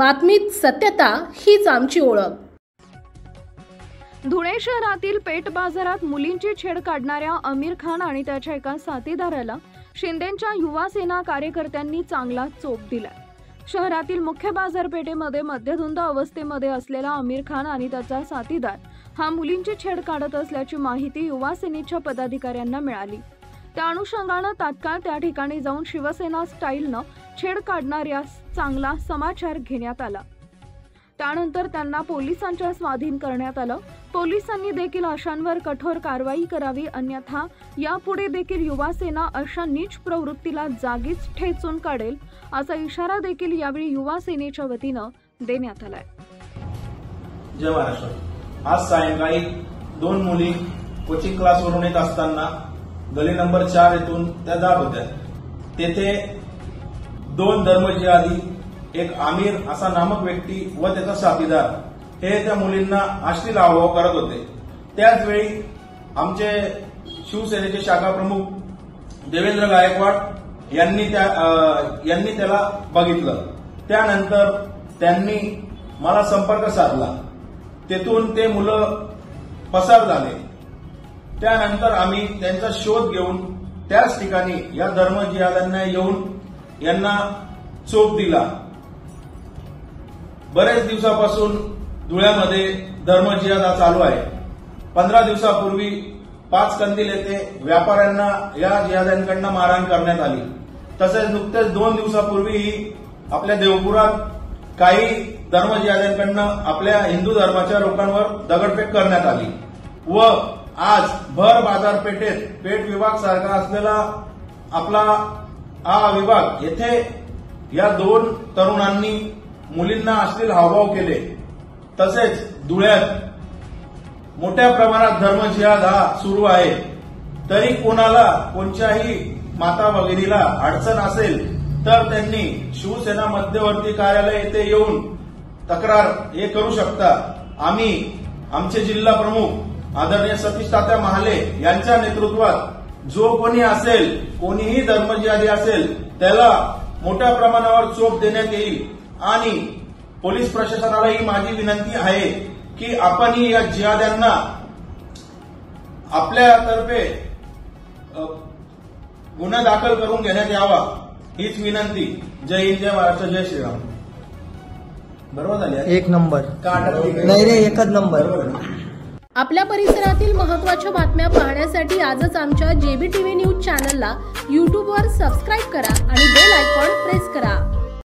बातमीत सत्यता हीच आमची ओळख। धुळे शहरातील पेठ बाजारात मुलींची छेड काढणाऱ्या आमिर खान आणि त्याच्या एका साथीदाराला शिंदेच्या युवा सेना कार्यकर्त्यांनी चांगला चोप दिला। शहरातील मुख्य बाजारपेठेमध्ये मध्यधुंद अवस्थेमध्ये असलेला आमिर खान आणि त्याचा साथीदार हा मुलींची छेड काढत असल्याची माहिती युवा सेनेच्या पदाधिकाऱ्यांना मिळाली। त्या अनुषंगाने तात्काळ त्या ठिकाणी जाऊन शिवसेना स्टाईलनं छेड काढणाऱ्यास चांगला समाचार घेण्यात आला। त्यानंतर त्यांना पोलिसांच्या स्वाधीन करण्यात आलं। पोलिसांनी देखील अशांवर कठोर कारवाई करावी, अन्यथा यापुढे देखील युवा सेना अशा नीच प्रवृत्तीला जागीच ठेचून काढेल असा इशारा देखील यावेळी युवा सेनेच्या वतीनं देण्यात आलाय। जय महाराष्ट्र। आज सायंकाळी दोन मुली कोचिंग क्लासवरून येत असताना गली नंबर 4 येथून त्या जात होत्या। तेथे दोन धर्मजिहादी, एक आमिर असा नामक व्यक्ती व त्याचा साथीदार हे त्या मुलींना अश्लील हावभाव करत होते। त्याच वेळी आमचे शिवसेनेचे शाखा प्रमुख देवेंद्र गायकवाड यांनी त्याला बघितलं। त्यानंतर त्यांनी मला संपर्क साधला। तेथून ते मुलं पसार झाले। त्यानंतर आम्ही त्यांचा शोध घेऊन त्याच ठिकाणी या धर्मजिहाद्यांना येऊन यांना चोप दिला। बरेच दिवसापासून धुळ्यामध्ये धर्मजिहाद हा चालू आहे। 15 दिवसापूर्वी 5 कंदील येथे व्यापाऱ्यांना या जिहाद्यांकडून मारहाण करण्यात आली। तसेच नुकतेच 2 दिवसापूर्वी आपल्या देवपुरात काही धर्मजिहाद्यांकडून आपल्या हिंदू धर्माच्या लोकांवर दगडफेक करण्यात आली व आज भर बाजारपेठेत पेठ विभाग सारखा असलेला आपला हा विभाग येथे या 2 तरुणांनी मुलींना अश्लील हावभाव केले। तसेच धुळ्यात मोठ्या प्रमाणात धर्मजिहाद हा सुरू आहे। तरी कोणाला कोणत्याही माता भगिनीला अडचण असेल तर त्यांनी शिवसेना मध्यवर्ती कार्यालय येथे येऊन तक्रार हे करू शकता। आम्ही आमचे जिल्हा प्रमुख आदरणीय सतीश तात्या महाले यांच्या नेतृत्वात जो कोणी असेल, कोणीही धर्मजिहादी असेल त्याला मोठ्या प्रमाणावर चोप देण्यात येईल। आणि पोलीस प्रशासनाला ही माझी विनंती आहे की आपणही या जिहाद्यांना आपल्यातर्फे गुन्हा दाखल करून घेण्यात यावा हीच विनंती। जय हिंद, जय महाराष्ट्र, जय श्रीराम। बरोबर झाली? 1 नंबर नाही रे, 1च नंबर। आपल्या परिसरातील महत्त्वाच्या बातम्या पाहण्यासाठी आजच आमच्या JBTV न्यूज चॅनलला YouTubeवर सबस्क्राईब करा आणि बेल आयकॉन प्रेस करा।